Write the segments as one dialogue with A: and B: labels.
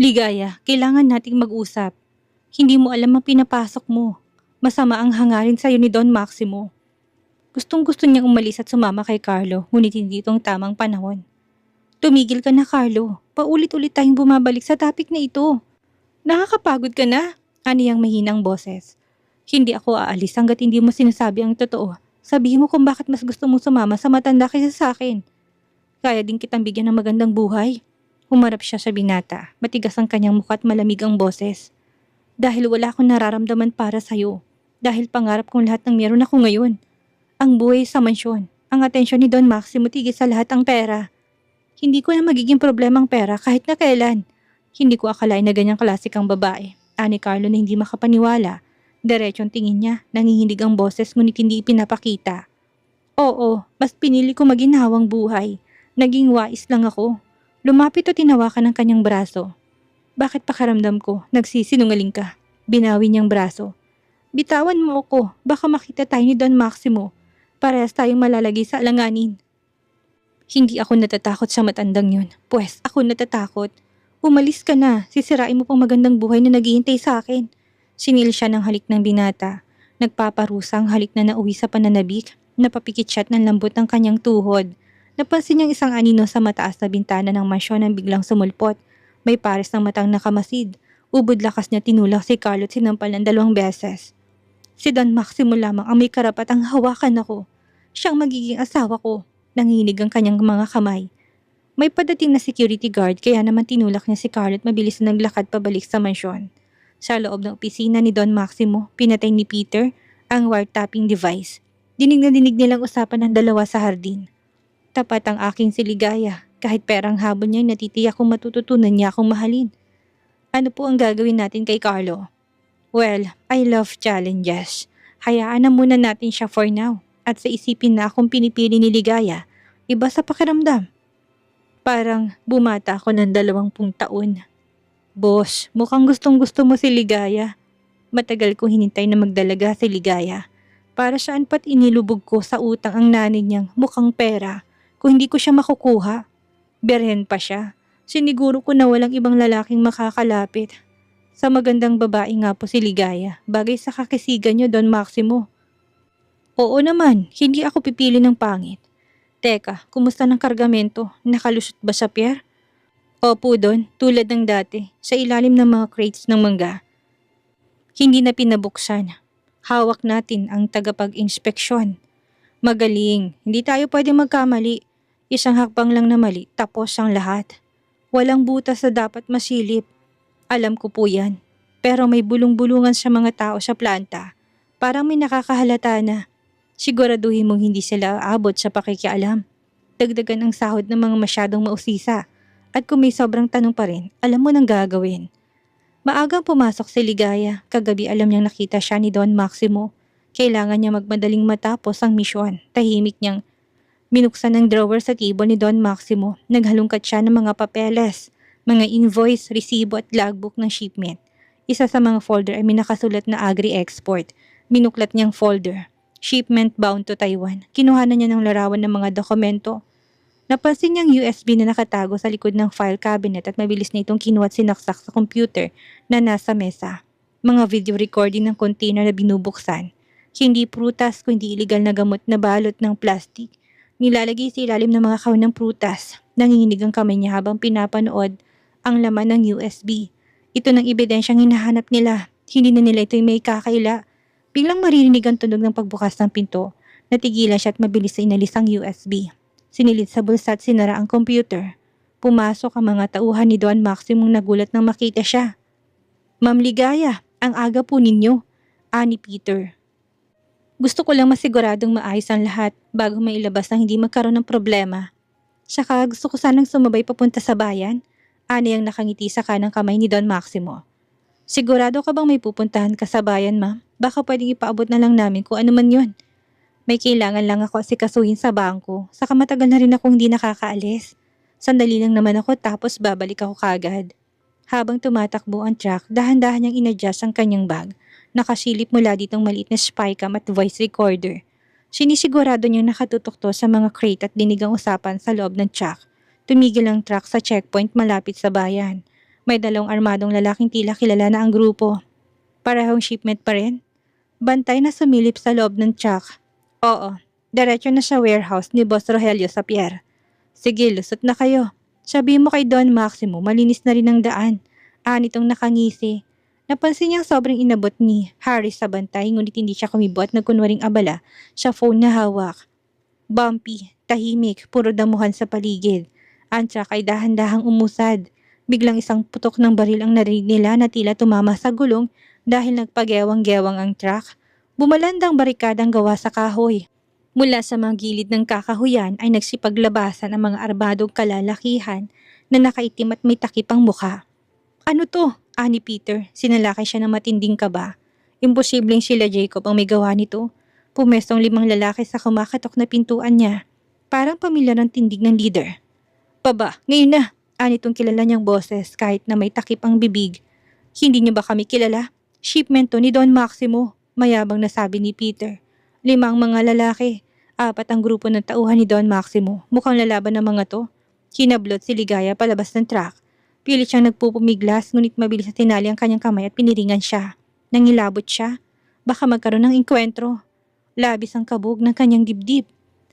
A: Ligaya, kailangan nating mag-usap. Hindi mo alam ang pinapasok mo. Masama ang hangarin sa'yo ni Don Maximo. Gustong-gusto niyang umalis at sumama kay Carlo, ngunit hindi itong tamang panahon. Tumigil ka na, Carlo. Paulit-ulit tayong bumabalik sa topic na ito. Nakakapagod ka na, aniyang mahinang boses. Hindi ako aalis hanggat hindi mo sinasabi ang totoo. Sabihin mo kung bakit mas gusto mong sumama sa matanda kaysa sa akin. Kaya din kitang bigyan ng magandang buhay. Humarap siya sa binata, matigas ang kanyang mukha at malamig ang boses. Dahil wala akong nararamdaman para sa'yo. Dahil pangarap kong lahat ng meron ako ngayon. Ang buhay sa mansyon, ang atensyon ni Don Maximo tigil sa lahat ang pera. Hindi ko na magiging problema ang pera kahit na kailan. Hindi ko akalain na ganyang klase kang babae. Ani Carlo na hindi makapaniwala. Diretsong tingin niya, nanginginig ang boses ngunit hindi ipinapakita. Oo, mas pinili ko maginhawang buhay. Naging wais lang ako. Lumapit o tinawakan ng kanyang braso. Bakit pakaramdam ko? Nagsisinungaling ka. Binawi niyang braso. Bitawan mo ako, baka makita tayo ni Don Maximo. Parehas tayong malalagay sa alanganin. Hindi ako natatakot sa matandang yun. Pwes, ako natatakot. Umalis ka na, sisirain mo pang magandang buhay na naghihintay sa akin. Sinil siya ng halik ng binata. Nagpaparusa ang halik na nauwi sa pananabik. Napapikit siya at ng lambot ng kanyang tuhod. Napansin niyang isang anino sa mataas na bintana ng mansyon ang biglang sumulpot. May pares ng matang nakamasid. Ubod lakas niya tinulak si Carlo at sinampal ng 2 beses. Si Don Maximo lamang ang may karapatang hawakan ako. Siyang magiging asawa ko. Nanginginig ang kanyang mga kamay. May padating na security guard kaya naman tinulak niya si Carlo at mabilis na naglakad pabalik sa mansyon. Sa loob ng opisina ni Don Maximo, pinatay ni Peter ang wiretapping device. Dinig na dinig nilang usapan ng dalawa sa hardin. Tapat ang aking si Ligaya. Kahit perang habol niya, natitiyak kong matututunan niya akong mahalin. Ano po ang gagawin natin kay Carlo? Well, I love challenges. Hayaan na muna natin siya for now. At sa isipin na akong pinipili ni Ligaya, iba sa pakiramdam. Parang bumata ako ng 20 taon. Boss, mukhang gustong-gusto mo si Ligaya. Matagal kong hinintay na magdalaga si Ligaya. Para saan pat inilubog ko sa utang ang nanay niyang mukhang pera. Kung hindi ko siya makukuha, berhen pa siya. Siniguro ko na walang ibang lalaking makakalapit. Sa magandang babae nga po si Ligaya, bagay sa kakisigan niyo, Don Maximo. Oo naman, hindi ako pipili ng pangit. Teka, kumusta ng kargamento? Nakalusot ba sa pier? Opo Don, tulad ng dati, sa ilalim ng mga crates ng mangga. Hindi na pinabuksan. Hawak natin ang tagapag-inspeksyon. Magaling, hindi tayo pwede magkamali. Isang hakbang lang na mali, tapos ang lahat. Walang butas na dapat masilip. Alam ko po yan. Pero may bulong-bulungan sa mga tao sa planta. Parang may nakakahalata na. Siguraduhin mong hindi sila aabot sa pakikialam. Dagdagan ang sahod ng mga masyadong mausisa. At kung may sobrang tanong pa rin, alam mo nang gagawin. Maagang pumasok si Ligaya. Kagabi alam niyang nakita siya ni Don Maximo. Kailangan niya magmadaling matapos ang misyon. Tahimik niyang binuksan ang drawer sa table ni Don Maximo. Naghalungkat siya ng mga papeles, mga invoice, resibo at logbook ng shipment. Isa sa mga folder ay may nakasulat na agri-export. Minuklat niyang folder. Shipment bound to Taiwan. Kinuhanan niya ng larawan ng mga dokumento. Napansin niyang USB na nakatago sa likod ng file cabinet at mabilis na itong kinuha at sinaksak sa computer na nasa mesa. Mga video recording ng container na binubuksan. Hindi prutas kundi illegal na gamot na balot ng plastic. Nilalagay sa ilalim ng mga kahon ng prutas. Nanginginig ang kamay niya habang pinapanood ang laman ng USB. Ito ng ebidensyang hinahanap nila. Hindi na nila ito may kakaila. Biglang maririnig ang tunog ng pagbukas ng pinto. Natigilan siya at mabilis na inalis ang USB. Sinilid sa bulsa at sinara ang computer. Pumasok ang mga tauhan ni Don Maximo nagulat nang makita siya. Ma'am Ligaya, ang aga po ninyo. Ani Peter. Gusto ko lang masiguradong maayos ang lahat bago mailabas na hindi magkaroon ng problema. Saka gusto ko sanang sumabay papunta sa bayan. Ani ang nakangiti sa kanang kamay ni Don Maximo. Sigurado ka bang may pupuntahan ka sa bayan, ma'am? Baka pwedeng ipaabot na lang namin kung ano man yun. May kailangan lang ako asikasuhin sa bangko. Saka matagal na rin akong hindi nakakaalis. Sandali lang naman ako tapos babalik ako kagad. Habang tumatakbo ang truck, dahan-dahan niyang inadjust ang kanyang bag. Nakasilip mula ditong maliit na spycam at voice recorder. Sinisigurado niyang nakatutok to sa mga crate at dinig ang usapan sa loob ng truck. Tumigil ang truck sa checkpoint malapit sa bayan. May 2 armadong lalaking tila kilala na ang grupo. Parehong shipment pa rin? Bantay na sumilip sa loob ng truck. Oo, diretso na sa warehouse ni Boss Rogelio sa pier. Sige, lusot na kayo. Sabi mo kay Don Maximo, malinis na rin ang daan. Anitong nakangisi. Napansin niyang sobrang inabot ni Harry sa bantay ngunit hindi siya kumibot na kunwaring abala sa phone na hawak. Bumpy, tahimik, puro damuhan sa paligid. Ang truck ay dahan-dahang umusad. Biglang isang putok ng baril ang narinig nila na tila tumama sa gulong dahil nagpagewang-gewang ang truck. Bumalandang barikadang gawa sa kahoy. Mula sa mga gilid ng kakahuyan ay nagsipaglabasan ang mga armadong kalalakihan na nakaitim at may takip ang mukha. Ano to? Ani Peter, sinalakay siya ng matinding kaba. Imposibleng sila Jacob ang may gawa nito. Pumestong 5 lalaki sa kumakatok na pintuan niya. Parang pamilyar ang tindig ng leader. Baba, ngayon na! Anitong kilala niyang boses kahit na may takip ang bibig. Hindi niyo ba kami kilala? Shipment to ni Don Maximo, mayabang nasabi ni Peter. 5 mga lalaki, 4 ang grupo ng tauhan ni Don Maximo. Mukhang lalaban ng mga to. Kinablot si Ligaya palabas ng truck. Pilit siyang nagpupumiglas ngunit mabilis na tinali ang kanyang kamay at piniringan siya. Nangilabot siya. Baka magkaroon ng engkwentro. Labis ang kabog ng kanyang dibdib.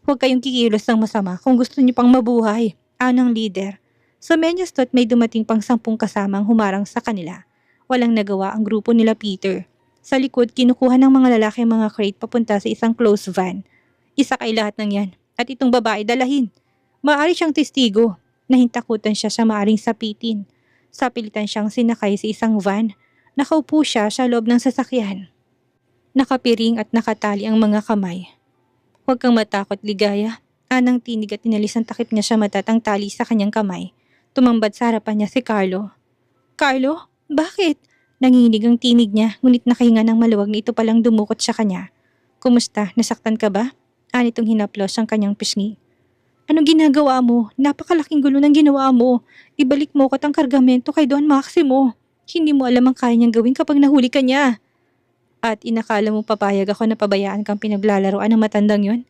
A: Huwag kayong kikilos ng masama kung gusto niyo pang mabuhay. Anong leader. Sa menyas may dumating pang 10 kasamang humarang sa kanila. Walang nagawa ang grupo nila Peter. Sa likod, kinukuha ng mga lalaki ang mga crate papunta sa isang closed van. Isa kay lahat ng yan. At itong babae dalahin. Maari siyang testigo. Nahintakutan siya sa maaring sapitin. Sapilitan siyang sinakay sa isang van. Nakaupo siya sa loob ng sasakyan. Nakapiring at nakatali ang mga kamay. Huwag kang matakot, Ligaya. Anang tinig at inalis ang takip niya sa mata at ang tali sa kanyang kamay. Tumambad sa harapan niya si Carlo. Carlo? Bakit? Nanginginig ang tinig niya, ngunit nakahinga ng maluwag na ito palang dumukot sa kanya. Kumusta? Nasaktan ka ba? Anitong hinaplos ang kanyang pisngi. Anong ginagawa mo? Napakalaking gulo ng ginawa mo. Ibalik mo ko ang kargamento kay Don Maximo. Hindi mo alam ang kaya niyang gawin kapag nahuli ka niya. At inakala mo papayag ako na pabayaan kang pinaglalaroan ng matandang yon?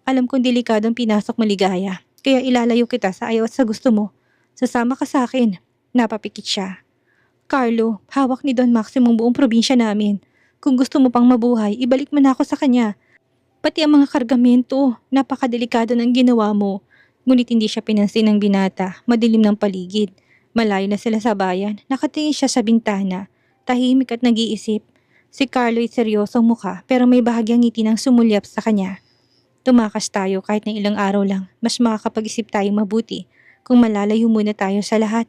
A: Alam kong delikadong pinasok mo, Ligaya. Kaya ilalayo kita sa ayaw at sa gusto mo. Sasama ka sa akin. Napapikit siya. Carlo, hawak ni Don Maximo ang buong probinsya namin. Kung gusto mo pang mabuhay, ibalik mo na ako sa kanya. Pati ang mga kargamento, napakadelikado ng ginawa mo. Ngunit hindi siya pinansin ng binata, madilim ng paligid. Malayo na sila sa bayan, nakatingin siya sa bintana, tahimik at nag-iisip. Si Carlo ay seryosong mukha pero may bahagyang ngiti ng sumulyap sa kanya. Tumakas tayo kahit na ilang araw lang, mas makakapag-isip tayo mabuti kung malalayo muna tayo sa lahat.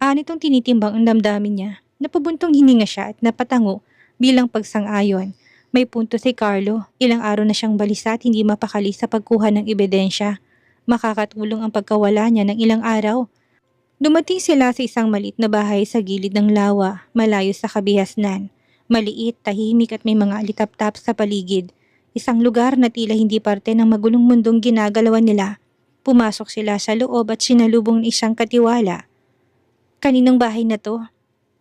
A: Anitong tinitimbang ang damdamin niya. Napabuntong hininga siya at napatango bilang pagsang-ayon. May punto si Carlo, ilang araw na siyang balisa at hindi mapakali sa pagkuha ng ebidensya. Makakatulong ang pagkawala niya ng ilang araw. Dumating sila sa isang maliit na bahay sa gilid ng lawa, malayo sa kabihasnan. Maliit, tahimik at may mga alitap-tap sa paligid. Isang lugar na tila hindi parte ng magulong mundong ginagalawan nila. Pumasok sila sa loob at sinalubong ng isang katiwala. Kaninong bahay na to?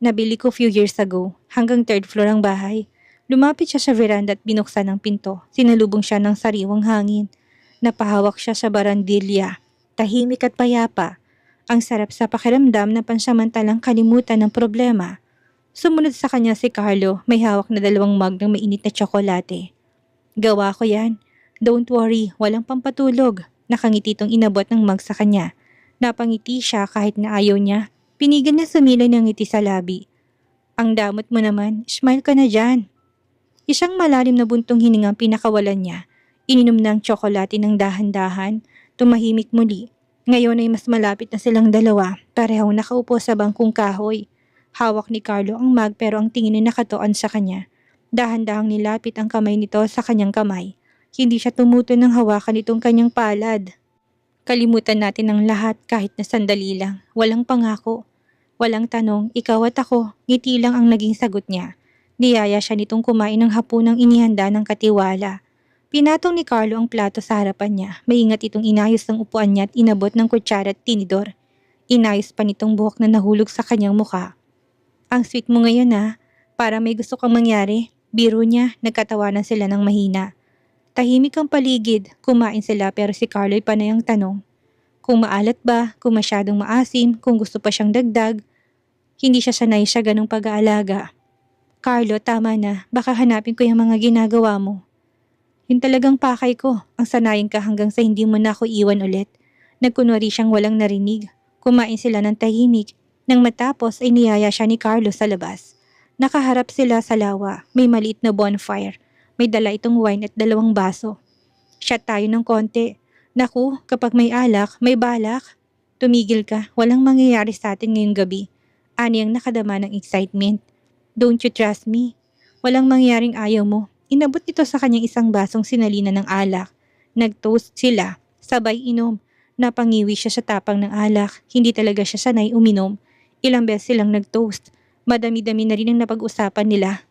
A: Nabili ko few years ago, hanggang 3rd floor ang bahay. Lumapit siya sa veranda at binuksan ang pinto. Sinalubong siya ng sariwang hangin. Napahawak siya sa barandilya. Tahimik at payapa. Ang sarap sa pakiramdam na pansamantalang kalimutan ng problema. Sumunod sa kanya si Carlo, may hawak na 2 mug ng mainit na tsokolate. Gawa ko yan. Don't worry, walang pampatulog. Nakangiti itong inabot ng mug sa kanya. Napangiti siya kahit na ayaw niya. Pinigil na sumilay ng ngiti sa labi. Ang damot mo naman, smile ka na dyan. Isang malalim na buntong hiningang pinakawalan niya. Ininom ng tsokolate ng dahan-dahan, tumahimik muli. Ngayon ay mas malapit na silang dalawa, parehong nakaupo sa bangkong kahoy. Hawak ni Carlo ang mug pero ang tingin ay nakatuon sa kanya. Dahan-dahang nilapit ang kamay nito sa kanyang kamay. Hindi siya tumuto ng hawakan itong kanyang palad. Kalimutan natin ang lahat kahit na sandali lang. Walang pangako. Walang tanong, ikaw at ako, ngiti lang ang naging sagot niya. Niyaya siya nitong kumain ng hapunang inihanda ng katiwala. Pinatong ni Carlo ang plato sa harapan niya. Maingat itong inayos ng upuan niya at inabot ng kutsara at tinidor. Inayos pa nitong buhok na nahulog sa kanyang muka. Ang sweet mo ngayon para may gusto kang mangyari. Biro niya, nagkatawanan sila ng mahina. Tahimik ang paligid, kumain sila pero si Carlo ay panay ang tanong. Kung maalat ba, kung masyadong maasim, kung gusto pa siyang dagdag. Hindi siya sanay sa ganong pag-aalaga. Carlo, tama na. Baka hanapin ko yung mga ginagawa mo. Yun talagang pakay ko. Ang sanayin ka hanggang sa hindi mo na ako iwan ulit. Nagkunwari siyang walang narinig. Kumain sila ng tahimik. Nang matapos ay niyaya siya ni Carlo sa labas. Nakaharap sila sa lawa. May maliit na bonfire. May dala itong wine at 2 baso. Shot tayo ng konti. Naku, kapag may alak, may balak. Tumigil ka. Walang mangyayari sa atin ngayong gabi. Ani ang nakadama ng excitement. Don't you trust me? Walang mangyaring ayaw mo. Inabot nito sa kanyang isang basong sinalina ng alak. Nag-toast sila. Sabay inom. Napangiwi siya sa tapang ng alak. Hindi talaga siya sanay uminom. Ilang beses silang nag-toast. Madami-dami na rin ang napag-usapan nila.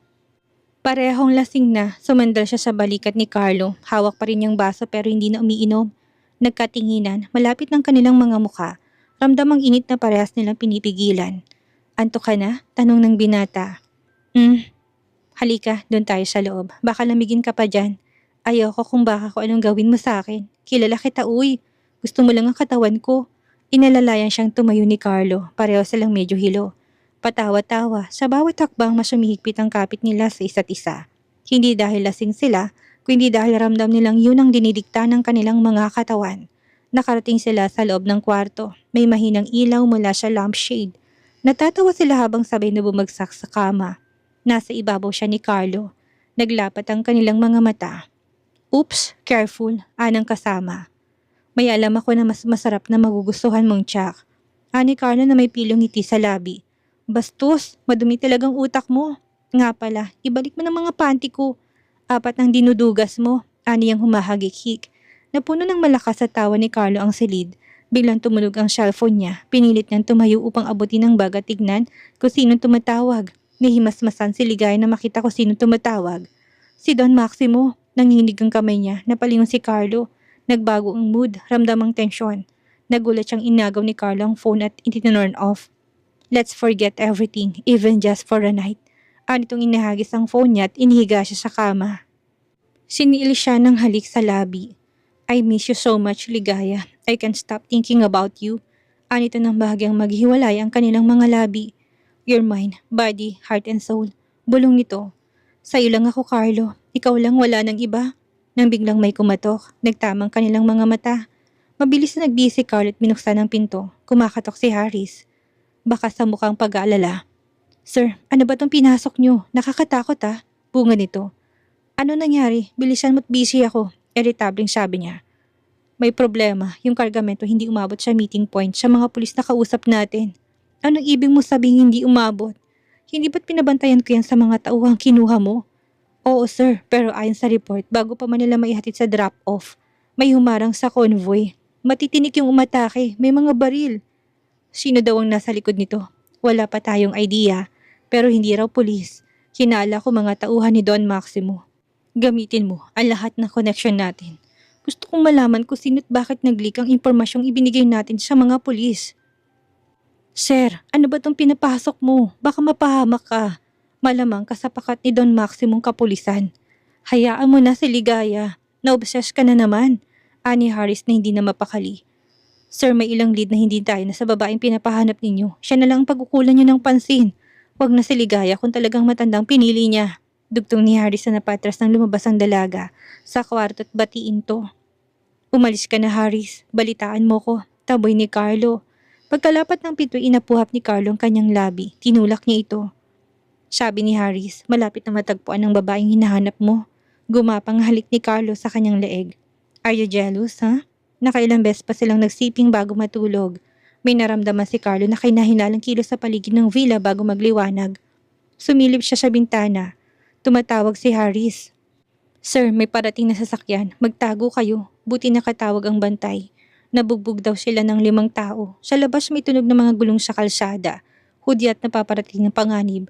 A: Parehong lasing na, sumandal siya sa balikat ni Carlo. Hawak pa rin yung baso pero hindi na umiinom. Nagkatinginan, malapit ng kanilang mga mukha. Ramdam ang init na parehas nilang pinipigilan. Antok ka na? Tanong ng binata. Halika, doon tayo sa loob. Baka lamigin ka pa dyan. Ayoko kung baka ko anong gawin mo sa akin. Kilala kita, uy. Gusto mo lang ang katawan ko. Inalalayan siyang tumayo ni Carlo. Pareho silang medyo hilo. Patawa-tawa. Sa bawat hakbang mas humihigpit ang kapit nila sa isa't isa. Hindi dahil lasing sila, kundi dahil ramdam nilang yun ang dinidikta ng kanilang mga katawan. Nakarating sila sa loob ng kwarto. May mahinang ilaw mula sa lampshade. Natatawa sila habang sabay na bumagsak sa kama. Nasa ibabaw siya ni Carlo. Naglapat ang kanilang mga mata. Oops, careful, anang kasama. May alam ako na mas masarap na magugustuhan mong tsak. Ani Carlo na may pilong ngiti sa labi. Bastos, madumi talagang utak mo. Nga pala, ibalik mo ng mga panty ko. 4 ang dinudugas mo, ani ang humahagik-hik. Napuno ng malakas sa tawa ni Carlo ang silid. Biglang tumunog ang cellphone niya. Pinilit niyang tumayo upang abutin ang bag at tignan kung sinong tumatawag. Nahimasmasan si Ligaya na makita ko sino tumatawag. Si Don Maximo. Nanginginig ang kamay niya. Napalingon si Carlo. Nagbago ang mood. Ramdam ang tensyon. Nagulat siyang inagaw ni Carlo ang phone at itinurn off. Let's forget everything, even just for a night. Anitong inahagis ang phone niya at inihiga siya sa kama. Siniil siya ng halik sa labi. I miss you so much, Ligaya. I can't stop thinking about you. Anito ng bahagyang maghiwalay ang kanilang mga labi. Your mind, body, heart and soul. Bulong nito. Sa'yo lang ako, Carlo. Ikaw lang, wala nang iba. Nang biglang may kumatok, nagtamang kanilang mga mata. Mabilis na nagbisi si Carlo at binuksan ang pinto. Kumakatok si Harris. Baka sa mukhang pag-aalala. Sir, ano ba tong pinasok nyo? Nakakatakot ah. Bunga nito. Ano nangyari? Bilisan mo't busy ako. Irritabling sabi niya. May problema. Yung kargamento hindi umabot sa meeting point sa mga pulis na kausap natin. Anong ibig mo sabing hindi umabot? Hindi ba't pinabantayan ko yan sa mga tauhang kinuha mo? Oo sir, pero ayon sa report, bago pa man nila maihatid sa drop-off, may humarang sa convoy. Matitinik yung umatake, may mga baril. Sino daw ang nasa likod nito? Wala pa tayong idea, pero hindi raw pulis. Kinala ko mga tauhan ni Don Maximo. Gamitin mo ang lahat ng connection natin. Gusto kong malaman kung sino't bakit nag-leak ang impormasyong ibinigay natin sa mga pulis. Sir, ano ba tong pinapasok mo? Baka mapahamak ka. Malamang kasapakat ni Don Maximong kapulisan. Hayaan mo na si Ligaya. Na-obsess ka na naman. Ani Harris na hindi na mapakali. Sir, may ilang lead na hindi tayo na sa babaeng pinapahanap ninyo. Siya na lang ang pagkukulan niyo ng pansin. Huwag na si Ligaya kung talagang matandang pinili niya. Dugtong ni Harris na napatras ng lumabas ang dalaga. Sa kwarto at batiin to. Umalis ka na Harris. Balitaan mo ko. Taboy ni Carlo. Pagkalapat ng pinto, inapuhap ni Carlo ang kanyang labi. Tinulak niya ito. Sabi ni Harris, malapit na matagpuan ang babaeng hinahanap mo. Gumapang halik ni Carlo sa kanyang leeg. Are you jealous, ha? Nakailang beses pa silang nagsiping bago matulog. May naramdaman si Carlo na kinahinalang kilos sa paligid ng villa bago magliwanag. Sumilip siya sa bintana. Tumatawag si Harris. Sir, may parating na sasakyan. Magtago kayo. Buti nakatawag ang bantay. Nabugbog daw sila ng 5 tao. Sa labas may tunog ng mga gulong sa kalsada. Hudyat na paparating ng panganib.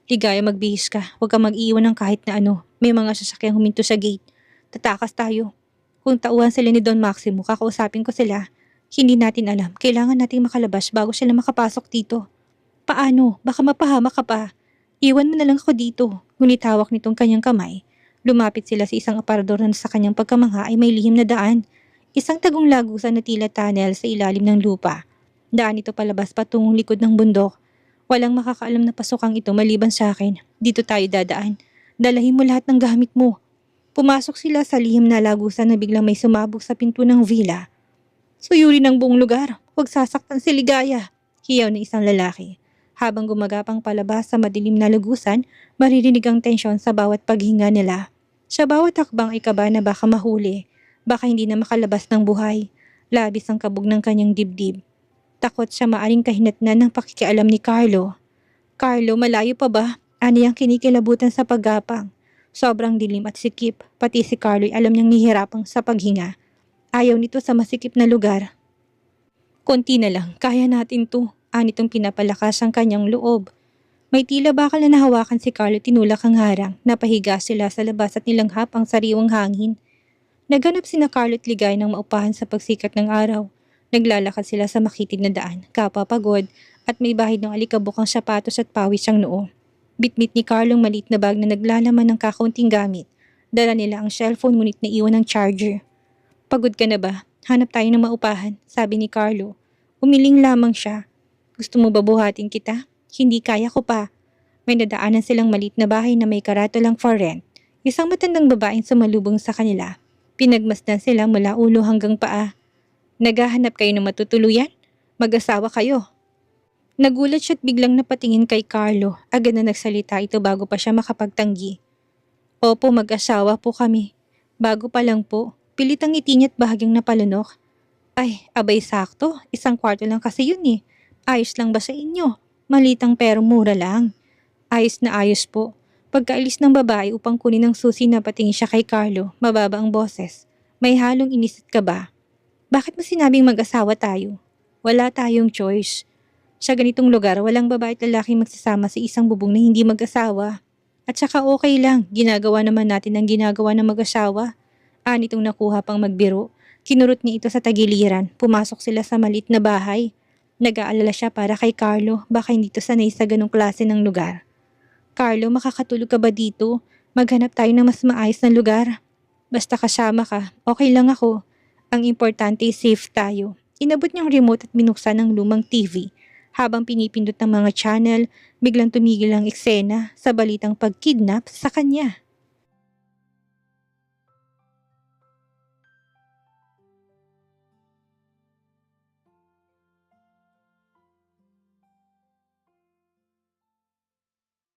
A: Ligaya, magbihis ka. Huwag kang mag-iwan ng kahit na ano. May mga sasakyang huminto sa gate. Tatakas tayo. Kung tauhan sila ni Don Maximo, kakausapin ko sila. Hindi natin alam. Kailangan nating makalabas bago sila makapasok dito. Paano? Baka mapahamak ka pa. Iwan mo na lang ako dito. Ngunit hawak nitong kanyang kamay. Lumapit sila sa isang aparador na sa kanyang pagkamangha ay may lihim na daan. Isang tagong lagusan na tila tunnel sa ilalim ng lupa. Daan ito palabas patungong likod ng bundok. Walang makakaalam na pasokang ito maliban sa akin. Dito tayo dadaan. Dalahin mo lahat ng gamit mo. Pumasok sila sa lihim na lagusan na biglang may sumabog sa pinto ng villa. Suyuri ng buong lugar. Huwag sasaktan si Ligaya. Hiyaw ng isang lalaki. Habang gumagapang palabas sa madilim na lagusan, maririnig ang tensyon sa bawat paghinga nila. Sa bawat hakbang ay kaba na baka mahuli. Baka hindi na makalabas ng buhay. Labis ang kabog ng kanyang dibdib. Takot siya maaring kahinatnan ng pakikialam ni Carlo. Carlo, malayo pa ba? Ani ang kinikilabutan sa paggapang. Sobrang dilim at sikip, pati si Carlo ay alam niyang nihirapang sa paghinga. Ayaw nito sa masikip na lugar. Konti na lang, kaya natin to. Anitong pinapalakas ang kanyang loob. May tila bakal na nahawakan si Carlo, tinulak ang harang. Napahiga sila sa labas at nilanghap ang sariwang hangin. Naganap sina Carlo at Ligay ng maupahan sa pagsikat ng araw. Naglalakad sila sa makitid na daan, kapapagod, at may bahid ng alikabok ang sapatos at pawis ang noo. Bitbit ni Carlo ang maliit na bag na naglalaman ng kakaunting gamit. Dala nila ang cellphone ngunit naiwan ang charger. Pagod ka na ba? Hanap tayo ng maupahan, sabi ni Carlo. Umiling lamang siya. Gusto mo ba buhatin kita? Hindi, kaya ko pa. May nadaanan silang maliit na bahay na may karatolang for rent. Isang matandang babaeng sumalubong sa kanila. Pinagmasdan sila mula ulo hanggang paa. Naghahanap kayo ng matutuluyan? Mag-asawa kayo. Nagulat siya at biglang napatingin kay Carlo. Agad na nagsalita ito bago pa siya makapagtanggi. Opo, mag-asawa po kami. Bago pa lang po. Pilit ang ngiti niya at bahagyang napalunok. Ay, abay sakto. Isang kwarto lang kasi yun eh. Ayos lang ba sa inyo? Malitang pero mura lang. Ayos na ayos po. Pagkaalis ng babae upang kunin ang susi, napatingin siya kay Carlo. Mababa ang boses. May halong inisit ka ba? Bakit mo sinabing mag-asawa tayo? Wala tayong choice. Sa ganitong lugar, walang babae at lalaki magsasama sa isang bubong na hindi mag-asawa. At saka okay lang, ginagawa naman natin ang ginagawa ng mag-asawa. Anitong nakuha pang magbiro. Kinurot niya ito sa tagiliran. Pumasok sila sa malit na bahay. Nag-aalala siya para kay Carlo, baka hindi to sanay sa ganong klase ng lugar. Carlo, makakatulog ka ba dito? Maghanap tayo ng mas maayos na lugar. Basta kasama ka, okay lang ako. Ang importante, safe tayo. Inabot niyang remote at binuksan ang lumang TV. Habang pinipindot ng mga channel, biglang tumigil ang eksena sa balitang pagkidnap sa kanya.